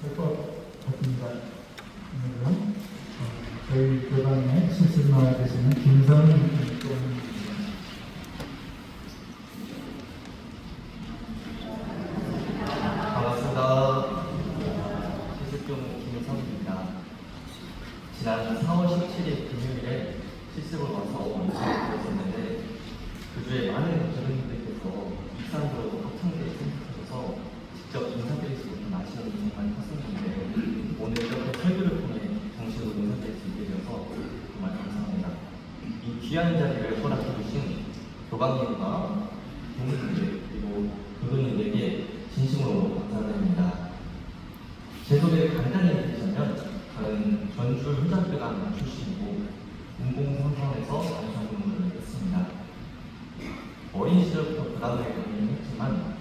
할 것 같습니다. 오늘은 저희 교단의 실습마 되시는 김성훈 교수님. 반갑습니다. 실습교무 김성입니다. 지난 4월 17일 금요일에 실습을 와서 인사를 드렸었는데 그 주에 많은 교수님들께서 입상으로 합창대에 생각하셔서 직접 인사드릴 수 있는 아쉬움이 정말 컸었는데 오늘 이렇게 설교를 통해 정식으로 인사드릴 수 있게 되어서 정말 감사합니다. 이 귀한 자리를 허락해 주신 교감님과 교무님들 그리고 교도님들에게 진심으로 감사드립니다. 제 소개를 간단히 해드리자면 저는 전주 효자교단 출신이고 문공선선에서 단순 근무를 했습니다. 어린 시절부터 교단을 다니긴 했지만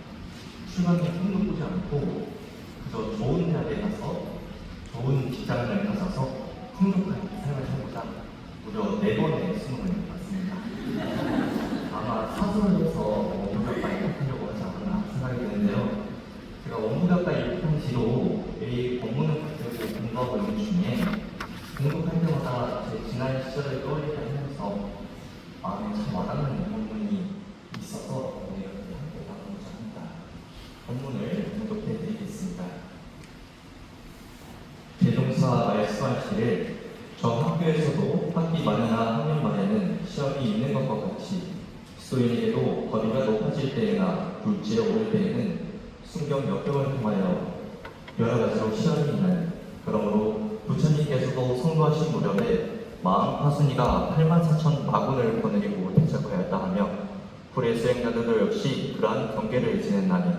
출간에 꿈을 꾸지 않고 그저 좋은 대학에 가서 좋은 직장을 가져서 풍족한 삶을 살고자 무려 4번의 수능을 봤습니다. 아마 사수를 해서 원무교과에 입학하려고 하지 않았나 생각이 드는데요. 제가 원무교과에 입학한 뒤로 매일 법문을 받들고 공부하고 있는 중에 공부할 때마다 제 지난 시절을 떠올리게 하면서 마음에 참 와닿는 법문이 있어서 오늘 이렇게 함께 나누고자 합니다. 법문을 교독해 드리겠습니다. 대종사 말씀하시기를 저 학교에서도 학기 말이나 학년 말에는 시험이 있는 것과 같이 기소인에게도 거리가 높아질 때나 물질에 오를 때에는 순경 역경을 통하여 여러 가지로 시험이 있는 그러므로 부처님께서도 성도하신 무렵에 마음 파순이가 84,000 마군을 거느리고 대적하였다 하며 불의 수행자들도 역시 그러한 경계를 지냈나니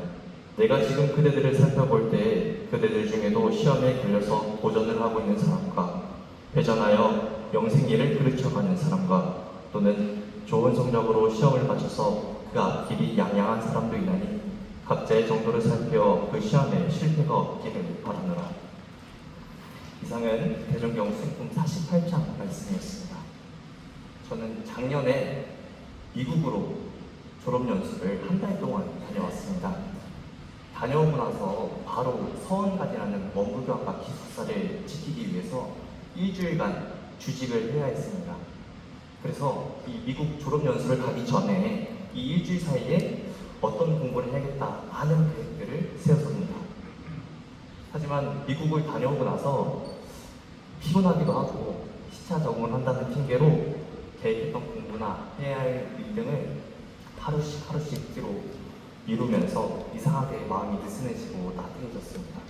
내가 지금 그대들을 살펴볼 때에 그대들 중에도 시험에 걸려서 도전을 하고 있는 사람과 회전하여 영생일을 그르쳐가는 사람과 또는 좋은 성적으로 시험을 마쳐서 그 앞길이 양양한 사람도 있나니 각자의 정도를 살펴 그 시험에 실패가 없기를 바라노라. 이상은 대종경 승품 48장 말씀이었습니다. 저는 작년에 미국으로 졸업연수를 한 달 동안 다녀왔습니다. 다녀오고 나서 바로 서원관이라는 원불교학과 기숙사를 지키기 위해서 일주일간 주직을 해야 했습니다. 그래서 이 미국 졸업연수를 가기 전에 이 일주일 사이에 어떤 공부를 해야겠다 하는 계획들을 세웠습니다. 하지만 미국을 다녀오고 나서 피곤하기도 하고 시차 적응을 한다는 핑계로 계획했던 공부나 해야 할 일 등을 하루씩 뒤로 미루면서 이상하게 마음이 느슨해지고 나태해졌습니다.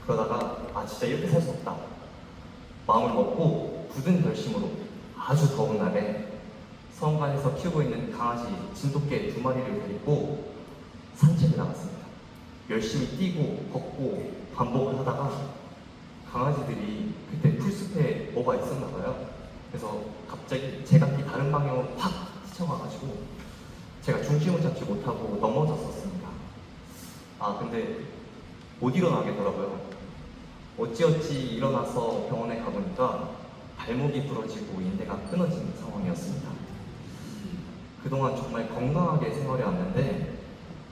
그러다가 진짜 이렇게 살 수 없다 마음을 먹고 굳은 결심으로 아주 더운 날에 서원관에서 키우고 있는 강아지 진돗개 2마리를 데리고 산책을 나갔습니다. 열심히 뛰고 걷고 반복을 하다가 강아지들이 그때 풀숲에 뭐가 있었나 봐요. 그래서 갑자기 제 앞이 다른 방향으로 팍 튀쳐가가지고 제가 중심을 잡지 못하고 넘어졌었습니다. 근데 못 일어나겠더라고요. 어찌어찌 일어나서 병원에 가보니까 발목이 부러지고 인대가 끊어진 상황이었습니다. 그동안 정말 건강하게 생활해 왔는데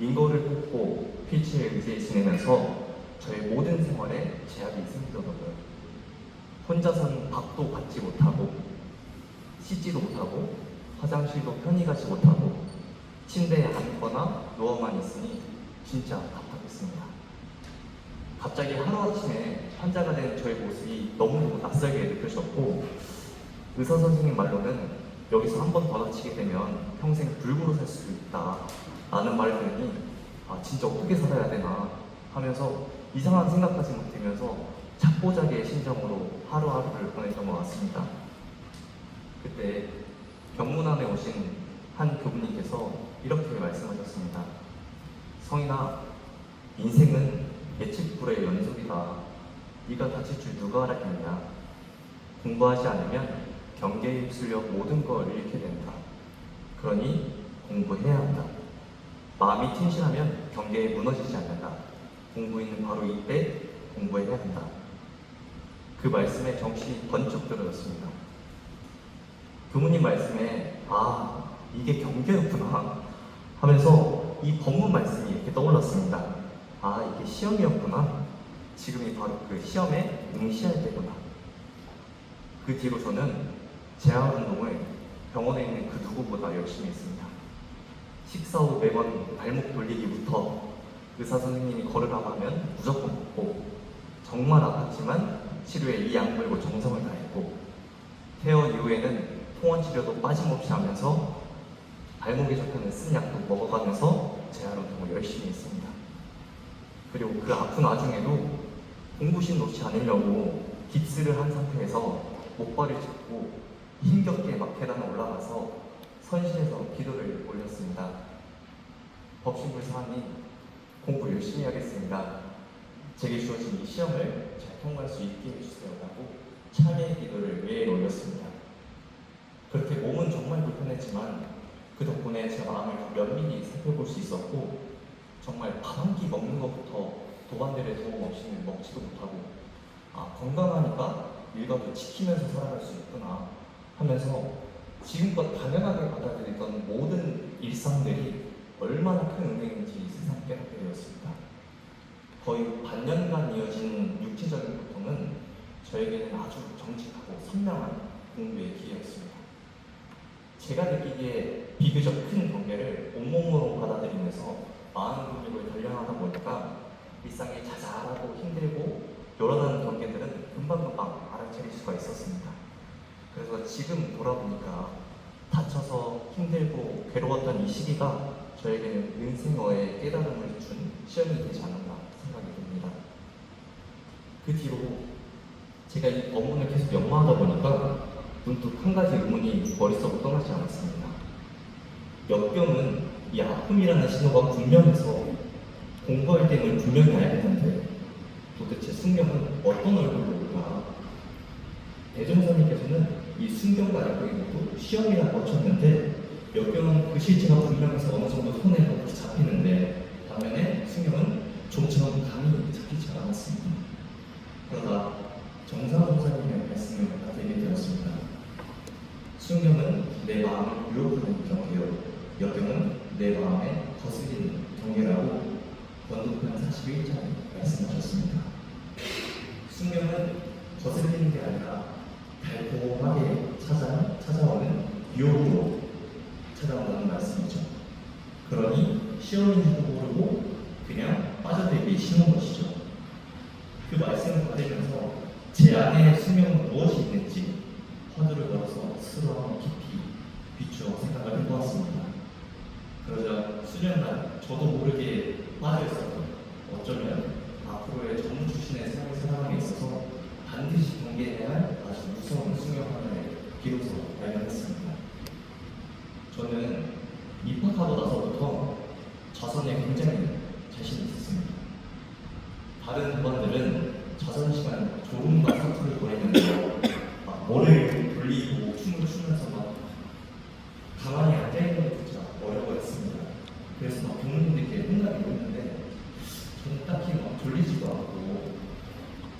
인거를 꽂고 필치를 의지해 지내면서 저의 모든 생활에 제약이 생기더라고요. 혼자서는 밥도 받지 못하고 씻지도 못하고 화장실도 편히 가지 못하고 침대에 앉거나 누워만 있으니 진짜 답답했습니다. 갑자기 하루아침에 환자가 된 저의 모습이 너무 낯설게 느껴졌고 의사 선생님 말로는 여기서 한 번 더 다치게 되면 평생 불구로 살 수도 있다 라는 말을 들으니 진짜 어떻게 살아야 되나 하면서 이상한 생각까지 막 들면서 착고자기의 심정으로 하루하루를 보냈던 것 같습니다. 그때 경문안에 오신 한 교부님께서 이렇게 말씀하셨습니다. 성인아, 인생은 예측불의 연속이다. 네가 다칠 줄 누가 알았겠냐. 공부하지 않으면 경계에 휩쓸려 모든 걸 잃게 된다. 그러니 공부해야 한다. 마음이 튼실하면 경계에 무너지지 않는다. 공부는 바로 이때 공부해야 한다. 그 말씀에 정신이 번쩍 들어졌습니다. 교무님 말씀에 이게 경계였구나 하면서 이 법문 말씀이 이렇게 떠올랐습니다. 이게 시험이었구나. 지금이 바로 그 시험에 응시할 때구나. 그 뒤로 저는 재활운동을 병원에 있는 그 누구보다 열심히 했습니다. 식사 후 매번 발목 돌리기부터 의사 선생님이 걸으라고 하면 무조건 걷고, 정말 아팠지만 치료에 이 약물고 정성을 다했고, 퇴원 이후에는 통원 치료도 빠짐없이 하면서 발목에 좋다는 쓴 약도 먹어가면서 재활운동을 열심히 했습니다. 그리고 그 아픈 와중에도 공부심 놓지 않으려고 깁스를 한 상태에서 목발을 짚고 힘겹게 막 계단을 올라가서 선실에서 기도를 올렸습니다. 법신부 사관님, 공부 열심히 하겠습니다. 제게 주어진 이 시험을 잘 통과할 수 있게 해주세요라고 참회의 기도를 매일 올렸습니다. 그렇게 몸은 정말 불편했지만 그 덕분에 제 마음을 더 면밀히 살펴볼 수 있었고, 정말 밥 한 끼 먹는 것부터 도반들의 도움 없이는 먹지도 못하고, 건강하니까 일과도 지키면서 살아갈 수 있구나 하면서 지금껏 당연하게 받아들이던 모든 일상들이 얼마나 큰 은혜인지 세상 깨닫게 되었습니다. 거의 반년간 이어진 육체적인 고통은 저에게는 아주 정직하고 선명한 공부의 기회였습니다. 제가 느끼기에 비교적 큰 경계를 온몸으로 받아들이면서 많은 근육을 단련하다 보니까 일상이 자잘하고 힘들고 여러다른 경계들은 금방금방 알아차릴 수가 있었습니다. 그래서 지금 돌아보니까 다쳐서 힘들고 괴로웠던 이 시기가 저에게는 인생어의 깨달음을 준 시험이 되지 않았나 생각이 듭니다. 그 뒤로 제가 이 법문을 계속 연마하다 보니까 문득 한 가지 의문이 머릿속을 떠나지 않았습니다. 역경은 이 아픔이라는 신호가 분명해서 공부할 때는 분명히 알겠는데 도대체 순경은 어떤 얼굴로 올까? 대종사님께서는 이 순경과 역경이 모두 시험이라 거쳤는데 역경은 그 실체가 분명해서 어느 정도 손에 잡히는데, 반면에 순경은 좀처럼 감이 잡히지 않았습니다. 그러다 정사봉사님의 말씀을 받게 되었습니다. 순경은 내 마음을 유혹하는 경계요, 역경은 내 마음에 거스리는 경계라고 권도편 41장에 말씀하셨습니다. 순경은 거스리는 게 아니라 달콤하게 찾아오는 유혹으로 찾아온다는 말씀이죠. 그러니 시험인지도 모르고 그냥 빠져들기 쉬운 것이죠. 그 말씀을 받으면서 제 안에 순경은 무엇이 있는지 화두를 걸어서 스스로 한번 깊이 비추어 생각을 해보았습니다. 그러자 수련날 저도 모르게 빠져있었던, 어쩌면 앞으로의 전문 출신의 삶을 살아감에 있어서 반드시 경계해야 할 아주 무서운 순경 하나를 비로소 발견했습니다. 저는 입학하고 나서부터 자선에 굉장히 자신이 있었습니다. 다른 부관들은 자선 시간 졸음과 사투를 벌이면서 머리를 돌리고 춤을 추면서 막 가만히 앉아있는 것조차 어려워했습니다. 그래서 막 교무님들께 혼나기도 했는데 저는 딱히 막 졸리지도 않고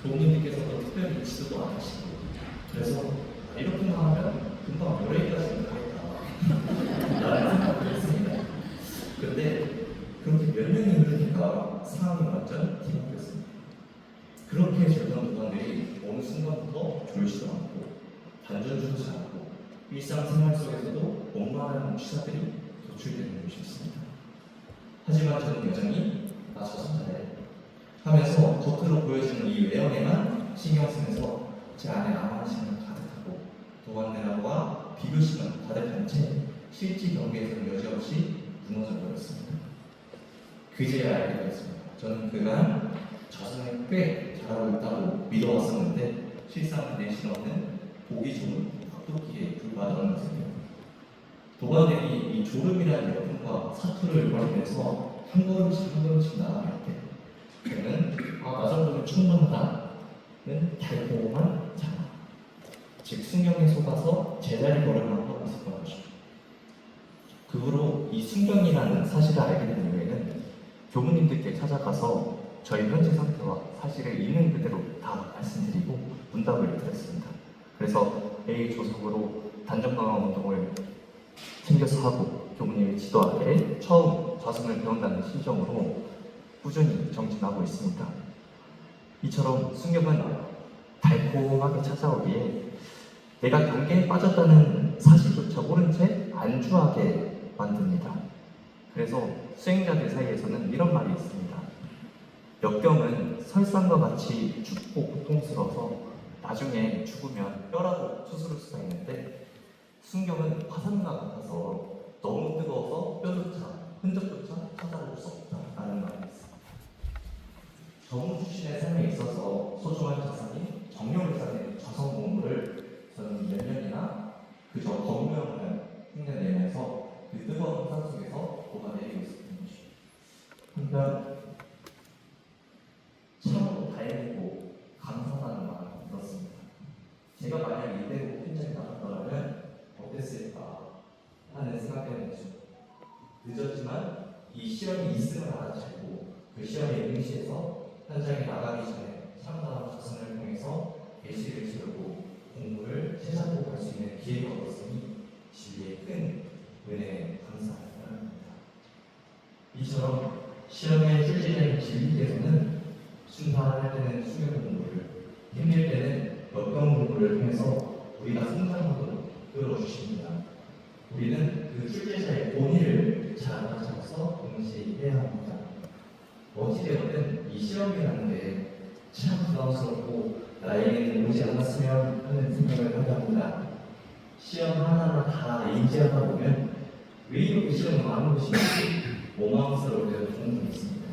교무님들께서도 특별히 지도도 안 하시고, 그래서 이렇게만 하면 금방 노래까지 가겠다 라는 생각을 했습니다. 근데 그렇게 몇 년이 흐르니까 상황이 완전 뒤바뀌었습니다. 그렇게 저던 부관들이 어느 순간부터 졸지도 않고 단전주지 않고 일상생활 속에서도 원만한 취사들이 도출되는 것이었습니다. 하지만 저는 여전히 나 저승자래 하면서 겉으로 보여지는 이 외형에만 신경 쓰면서 제 안에 암만심은 가득하고 도관들과 비교심은 가득한 채 실제 경계에서는 여지없이 무너져 버렸습니다. 그제야 알게 되었습니다. 저는 그간 자선을 꽤 잘하고 있다고 믿어왔었는데 실상 그 내신 없는 보기 좋은 악독기에 불과하다는 것입니다. 도관들이 이 졸음이라는 역경과 사투를 벌이면서 한 걸음씩 한 걸음씩 나아갈 때 저는 나 정도면 충분하다는 달콤한 자아, 즉 순경에 속아서 제자리 걸음을 하고 있었던 것이죠. 그 후로 이 순경이라는 사실을 알게 된 이후에는 교무님들께 찾아가서 저희 현재 상태와 사실을 있는 그대로 다 말씀드리고 문답을 드렸습니다. 그래서 A 조석으로 단정강화 운동을 챙겨서 하고 교무님의 지도 아래 처음 자선을 배운다는 심정으로 꾸준히 정진하고 있습니다. 이처럼 승격은 달콤하게 찾아오기에 내가 경계에 빠졌다는 사실조차 모른 채 안주하게 만듭니다. 그래서 수행자들 사이에서는 이런 말이 있습니다. 역경은 설상과 같이 춥고 고통스러워서 나중에 죽으면 뼈라도 추스를 수가 있는데 순경은 화산과 같아서 너무 뜨거워서 뼈조차 흔적조차 찾아볼 수 없다라는 말이 있습니다. 정우 출신의 삶에 있어서 소중한 자산이 정력을 쌓는 자성 공부를 저는 몇 년이나 그저 거부명을 흉내내면서 그 뜨거운 화산 속에서 녹아내리고 있었던 것입니다. 한편 참으로 다행이고 감사하다는 마음이 들었습니다. 제가 만약 이대로 현장에 나갔더라면 어땠을까 하는 생각 때문이죠. 늦었지만 이 시험이 있음을 알아차리고 그 시험에 응시해서 현장에 나가기 전에 참다운 자선을 통해서 예시를 치르고 공부를 채잡고 갈 수 있는 기회가 얻었으니 진리의 큰 은혜에 감사합니다. 이처럼 시험에 출제된 진리께서는 순사할 때는 수련 공부를, 힘들 때는 역경 공부를 통해서 우리가 성장하도록 끌어주십니다. 우리는 그 출제자의 본의를 잘 알아차려서 응시해야 합니다. 어찌되었든 이 시험이라는 게 참 부담스럽고 나에게는 오지 않았으면 하는 생각을 하다 보다 시험 하나하나 다 인지하다 보면 왜 이렇게 시험이 많은 것인지 원망스러울 때도 종종 있습니다.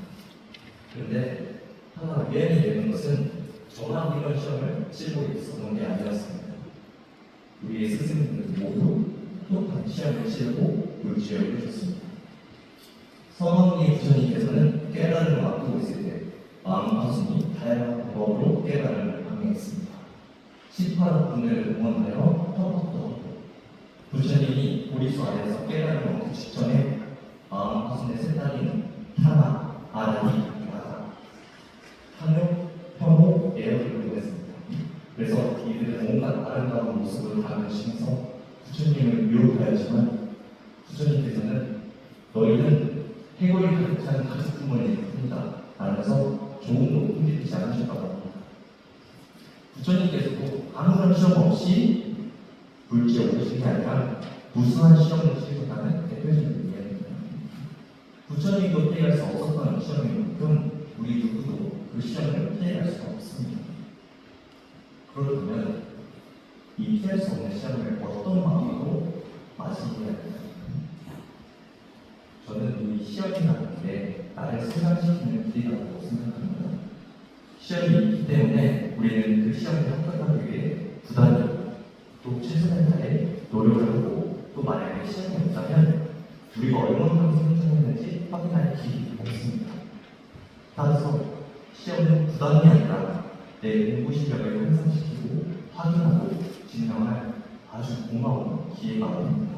그런데 하나 미안이 되는 것은 저만 이런 시험을 치르고 있었던 게 아니었습니다. 우리의 스승님들 모두 똑같은 시험을 치르고 물지를 해주셨습니다. 서원리 부처님께서는 깨달음을 앞두고 있을 때 마음 가슴이 다양한 방법으로 깨달음을 강행했습니다. 18억 분을 응원하여 턱턱턱 부처님이 보리수 안에서 깨달음을 얻기 직전에 마음 가슴의 세 딸인 타나, 아라니, 라가 한욕, 혐오, 예어를 보냈습니다. 그래서 이들은 온갖 아름다운 모습을 담으시면서 부처님을 유혹하였지만 부처님께서는 너희는 해골이 가득 찬 가죽 주머니일 뿐이다 라면서 조금도 흔들리지 않으셨다고 합니다. 부처님께서도 아무런 시험 없이 물지에 오르신 게 아니라 무수한 시험을 치르고가는 대표적인 이야기입니다. 부처님도 피할 수 없었던 시험인 만큼 우리 누구도 그 시험을 피할 수가 없습니다. 그렇다면 이 피할 수 없는 시험을 어떤 마음으로 맞이해야 할까요? 저는 이 시험이라는 게 나를 성장시키는 길이라고 생각합니다. 시험이 있기 때문에 우리는 그 시험에 합격하기 위해 부단히 또 최선을 다해 노력을 하고 또 만약에 시험이 없다면 우리가 얼마만큼 성장했는지 확인할 길이 없습니다. 따라서 시험은 부담이 아니라 내 공부 실력을 향상시키고 확인하고 증명할 아주 고마운 기회가 됩니다.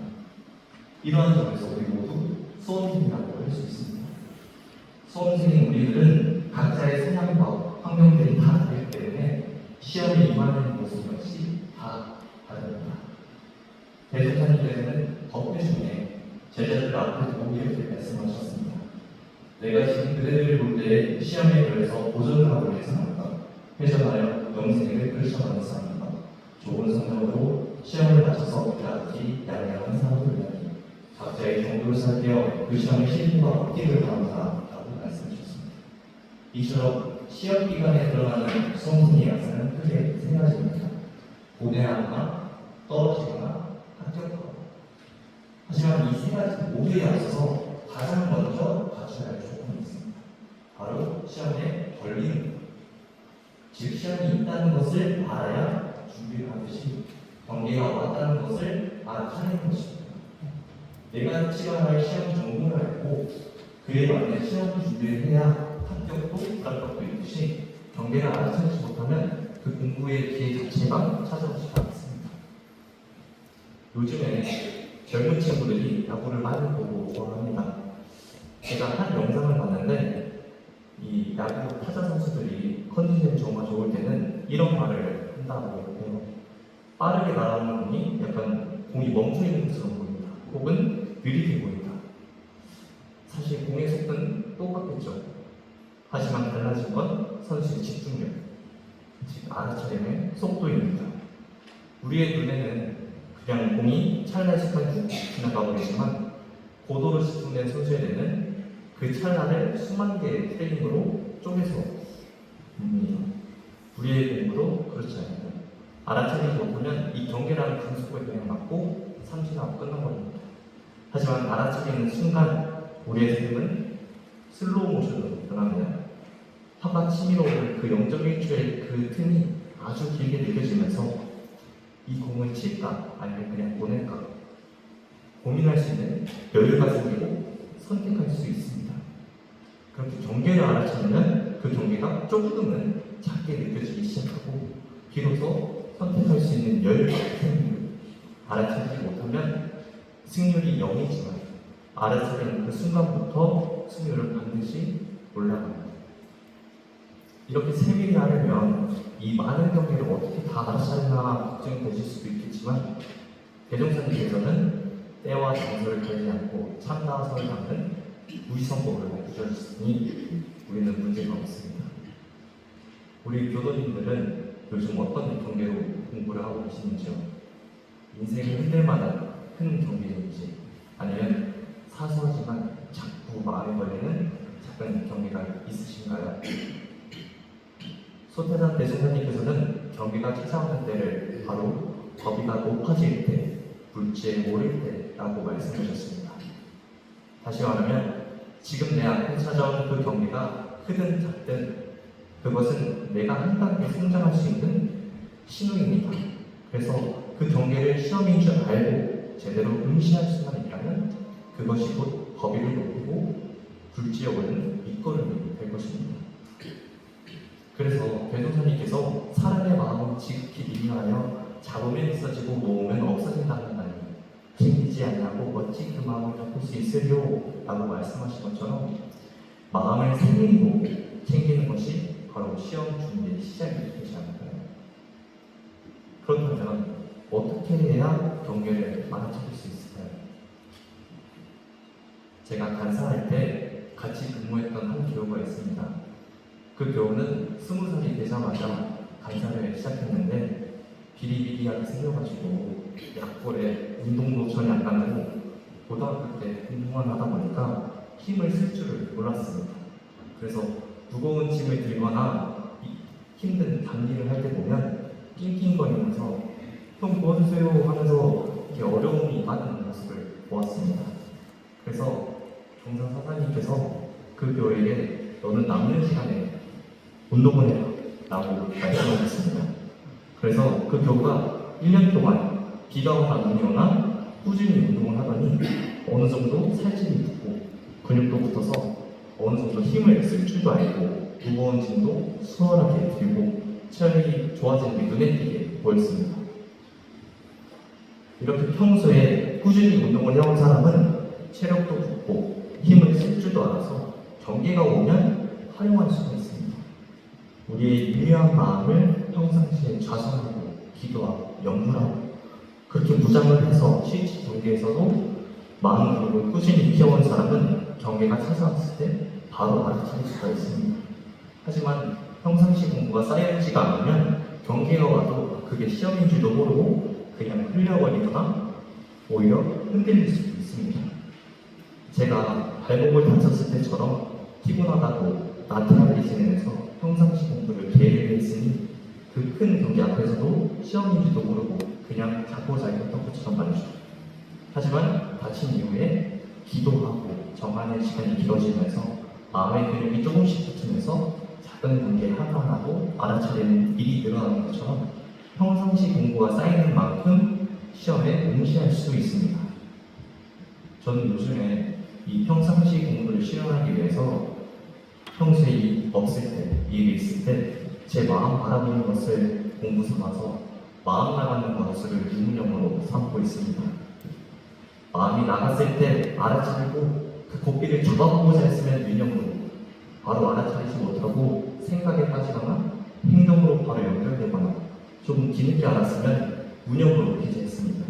이러한 점에서 우리 모두 수험생이라고 할 수 있습니다. 수험생인 우리들은 각자의 성향과 환경들이 다 다르기 때문에 시험에 임하는 모습 역시 다 다릅니다. 대조사님께서는 법회 중에 제자들 앞에 두고 이렇게 말씀하셨습니다. 내가 지금 그대들을 볼 때 시험에 걸려서 보전을 하고 있는 사람과 회전하여 영생을 끌쳐가는 사람과 좋은 성적으로 시험을 마쳐서 그다지 양양한 사람들이라니 각자의 정도를 살펴 그 시험의 실수와 합격을 바란다라고 말씀하셨습니다. 이처럼 시험 기간에 들어가는 수험생의 양상은 크게 세 가지입니다. 고대하거나 떨어지거나 합격하거나. 하지만 이 세 가지 모두에 앞서서 가장 먼저 갖춰야 할 조건이 있습니다. 바로 시험에 걸리는 것. 즉 시험이 있다는 것을 알아야 준비를 하듯이 경계가 왔다는 것을 알아차리는 것입니다. 내가 치러야 시험 정보를 알고 그에 맞는 시험 준비를 해야 합격도 불합격도 있듯이 경계를 알아차리지 못하면 그 공부의 기회 자체가 찾아오지 않습니다. 요즘에 젊은 친구들이 야구를 많이 보고 합니다. 제가 한 영상을 봤는데 이 야구 타자 선수들이 컨디션이 정말 좋을 때는 이런 말을 한다고 해요. 빠르게 날아오는 공이 약간 공이 멈춰 있는 것처럼 보입니다. 혹은 느리게 보인다. 사실 공의 속도는 똑같겠죠. 하지만 달라진 건 선수의 집중력, 즉 알아차림의 속도입니다. 우리의 눈에는 그냥 공이 찰나의 순간 쭉 지나가 버리지만 고도로 집중된 선수에게는 그 찰나를 수만 개의 프레임으로 쪼개서 봅니다. 우리의 공부도 그렇지 않아요. 알아차리지 못하면 이 경계라는 강속구에 그냥 맞고 삼진하고 끝나버립니다. 하지만 알아차리는 순간 우리의 삶은 슬로우 모션으로 변합니다. 화가 치밀어 오는 그 0.1초의 그 틈이 아주 길게 느껴지면서 이 공을 칠까 아니면 그냥 보낼까 고민할 수 있는 여유가 생기고 선택할 수 있습니다. 그렇게 경계를 알아차리면 그 경계가 조금은 작게 느껴지기 시작하고 비로소 선택할 수 있는 여유가 생기고 알아차리지 못하면 승률이 0이지만 알아차리는 그 순간부터 승률은 반드시 올라갑니다. 이렇게 세밀히 하려면 이 많은 경기를 어떻게 다 알아차리나 걱정이 되실 수도 있겠지만 대종사님께서는 때와 장소를 가리지 않고 참나선을 담는 무위성법을 알려주셨으니 우리는 문제가 없습니다. 우리 교도님들은 요즘 어떤 경계로 공부를 하고 계시는지요? 인생을 흔들 만한 큰 경계인지 아니면 사소하지만 자꾸 마음에 걸리는 작은 경계가 있으신가요? 소태산 대종사님께서는 경계가 찾아오는 때를 바로 법위가 높아질 때, 불지에 오를 때라고 말씀하셨습니다. 다시 말하면 지금 내 앞에 찾아오는 그 경계가 크든 작든 그것은 내가 한 단계 성장할 수 있는 신호입니다. 그래서 그 경계를 시험인 줄 알고 제대로 응시할 수만 있다면 그것이 곧 법위를 높이고 불지에 오르는 밑거름이 될 것입니다. 그래서 대종사님께서 사람의 마음은 지극히 미묘하여 잡으면 있어지고 놓으면 없어진다는 말이 챙기지 않냐고 어찌 그 마음을 잡을 수 있으리요? 라고 말씀하신 것처럼 마음을 세밀히 보고 챙기는 것이 바로 시험 준비의 시작이 되지 않을까요? 그렇다면 어떻게 해야 경계를 알아차릴 수 있을까요? 제가 간사할 때 같이 근무했던 한 교우가 있습니다. 그 교우는 20살이 되자마자 간사를 시작했는데 비리비리하게 생겨가지고 약골에 운동도 전혀 안 가고 고등학교 때 운동만 하다 보니까 힘을 쓸 줄을 몰랐습니다. 그래서 무거운 짐을 들거나 힘든 단일을 할 때 보면 낑낑거리면서 형 도와주세요 하면서 이렇게 어려움이 많은 모습을 보았습니다. 그래서 종상 사사님께서 그 교우에게 너는 남는 시간에 운동을 해라 라고 말씀하셨습니다. 그래서 그 교우가 1년 동안 비가 오나 눈이 오나 꾸준히 운동을 하더니 어느 정도 살집이 붙고 근육도 붙어서 어느 정도 힘을 쓸 줄도 알고 무거운 짐도 수월하게 들고 체력이 좋아지는 게 눈에 띄게 보였습니다. 이렇게 평소에 꾸준히 운동을 해온 사람은 체력도 붙고 힘을 쓸 줄도 알아서 경계가 오면 활용할 수가 있습니다. 우리의 미묘한 마음을 평상시에 좌선하고 기도하고 연구하고 그렇게 무장을 해서 실제 경계에서도 마음 기록을 꾸준히 키워온 사람은 경계가 찾아왔을 때 바로 알아차릴 수가 있습니다. 하지만 평상시 공부가 쌓여지가 않으면 경계가 와도 그게 시험인 줄도 모르고 그냥 흘려버리거나 오히려 흔들릴 수도 있습니다. 제가 발목을 다쳤을 때처럼 피곤하다고 나태하게 지내면서 평상시 공부를 게으르게 했으니 그 큰 경기 앞에서도 시험인지도 모르고 그냥 자고 자기였던 것처럼 말이죠. 하지만 다친 이후에 기도하고 정한의 시간이 길어지면서 마음의 근육이 조금씩 붙으면서 작은 경계 하나하나도 알아차리는 일이 늘어나는 것처럼 평상시 공부가 쌓이는 만큼 시험에 응시할 수 있습니다. 저는 요즘에 이 평상시 공부를 실현하기 위해서 평소에 일 없을 때, 일이 있을 때 제 마음 바라보는 것을 공부 삼아서 마음 나가는 것을 유문형으로 삼고 있습니다. 마음이 나갔을 때 알아차리고 그 고삐를 잡아보고자 했으면 유념으로 바로 알아차리지 못하고 생각에 빠지거나 행동으로 바로 연결되거나 조금 뒤늦게 알았으면 무념으로 기재했습니다.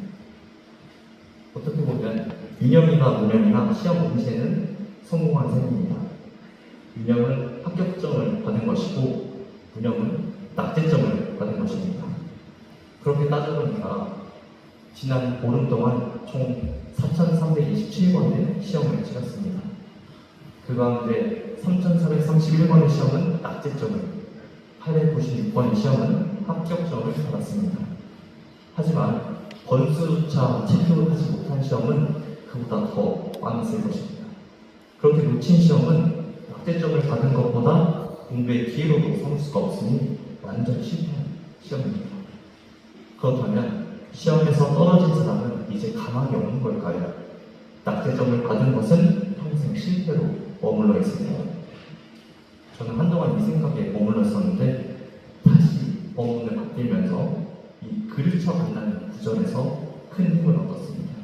어떻게 보면 유념이나 무념이나 시험 응시에는 성공한 셈입니다. 유념은 합격점을 받은 것이고 운영은 낙제점을 받은 것입니다. 그렇게 따져보니까 지난 보름 동안 총 4,327번의 시험을 치렀습니다. 그 가운데 3,431번의 시험은 낙제점을, 896번의 시험은 합격점을 받았습니다. 하지만 번수조차 체크하지 못한 시험은 그보다 더 많이 쓸 것입니다. 그렇게 놓친 시험은 낙제점을 받은 것보다 공부의 기회로도 삼을 수가 없으니 완전 실패한 시험입니다. 그렇다면 시험에서 떨어진 사람은 이제 가망이 없는 걸까요? 낙제점을 받은 것은 평생 실패로 머물러 있을까요? 저는 한동안 이 생각에 머물렀었는데 다시 법문을 바뀌면서 이 그르쳐 간다는 구절에서 큰 힘을 얻었습니다.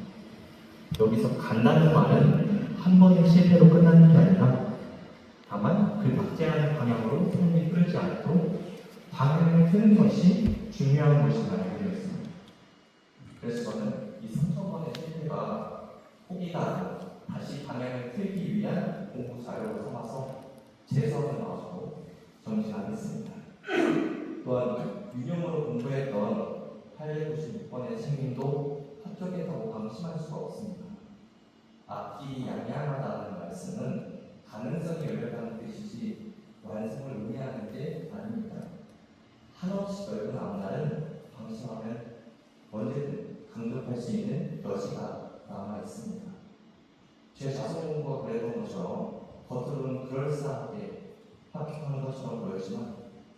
여기서 간다는 말은 한 번의 실패로 끝나는 게 아니라 다만 그 낙제하는 방향으로 삶이 흐르지 않도록 방향을 트는 것이 중요한 것이라고 알게 되었습니다. 그래서 저는 이 3,000번의 실패가 포기가 아니고 다시 방향을 틀기 위한 공부 자료로 삼아서 재수험을 나와주고 정진하겠습니다. 또한 유념으로 공부했던 896번의 책임도 합격했다고 방심할 수가 없습니다. 앞길이 양양하다는 말씀은 가능성이 열렸다는 뜻이지 완성을 의미하는 게 아닙니다. 한없이 넓은 앞날은 방심하면 언제든 강력할 수 있는 여지가 남아 있습니다. 제 자성 공부가 그랬던 것처럼 겉으로는 그럴싸하게 합격한 것처럼 보였지만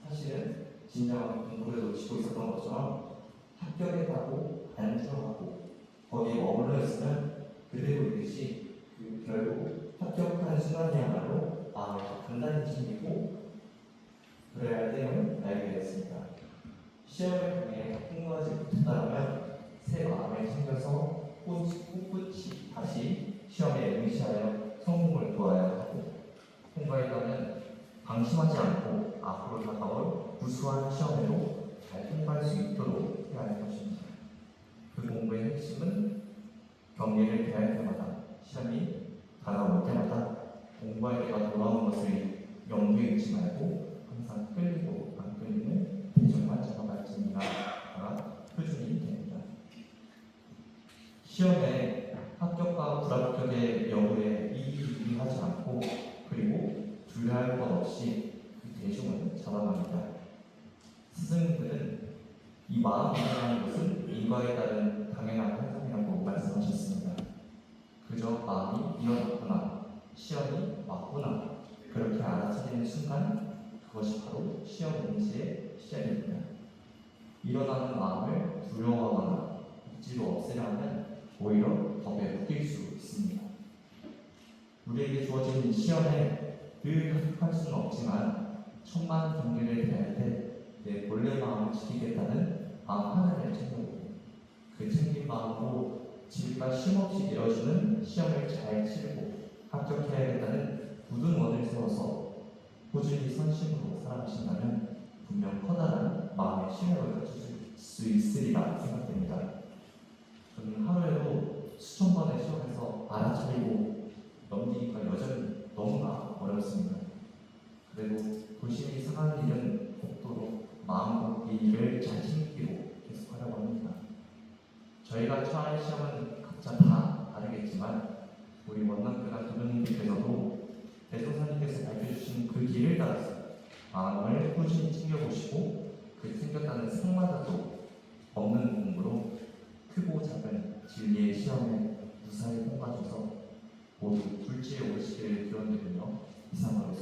사실은 진정한 공부를 놓치고 있었던 것처럼 합격했다고 안주하고 거기에 머물러 있으면 그대로 있듯이 결국 합격한 순간이야말로 마음을 단단히 챙기고 그래야 할 때임을 알게 됐습니다. 시험을 통해 통과하지 못했다면 새 마음을 챙겨서 꿋꿋이 다시 시험에 응시하여 성공을 도와야 하고 통과했다면 방심하지 않고 앞으로 다가올 무수한 시험에도 잘 통과할 수 있도록 해야 할 것입니다. 그 공부의 핵심은 경기를 대할 때마다 시험이 다가올 때마다 공부할 때가 돌아오는 것을 염두에 두지 말고 항상 끌리고 안 끌리는 대중만 잡아갈지니라가 표준이 됩니다. 시험에 합격과 불합격의 여부에 이의하지 않고 그리고 두려워할 것 없이 그 대중을 잡아갑니다. 스승님들은 이 마음이라는 것은 인과에 따른 당연한 현상이라고 말씀하셨습니다. 그저 마음이 일어났구나, 시험이 왔구나 그렇게 알아차리는 순간 그것이 바로 시험 응시의 시작입니다. 일어나는 마음을 두려워하거나 억지로 없애려 하면 오히려 더 매혹될 수 있습니다. 우리에게 주어진 시험에 늘 합격할 수는 없지만 천만 경기를 대할 때 내 본래 마음을 지키겠다는 마음 하나를 챙겨보고 그 챙긴 마음으로 질과 쉼없이 내어주는 시험을 잘 치르고 합격해야겠다는 굳은 원을 세워서 꾸준히 선심으로 살아가신다면 분명 커다란 마음의 신뢰를 가질 수 있으리라 생각됩니다. 저는 하루에도 수천 번의 시험에서 알아차리고 넘기기가 여전히 너무나 어렵습니다. 그래도 도심이 상하는 일은 복도로 마음 먹기를 잘 챙기기로 계속하려고 합니다. 저희가 처할 시험은 각자 다 다르겠지만 우리 원남교단 도련님께서도 대종사님께서 밝혀주신 그 길을 따라서 마음을 꾸준히 챙겨보시고 그 챙겼다는 상마다도 없는 공부로 크고 작은 진리의 시험에 무사히 통과해서 모두 불지에 오르시기를 기원드리며 이상으로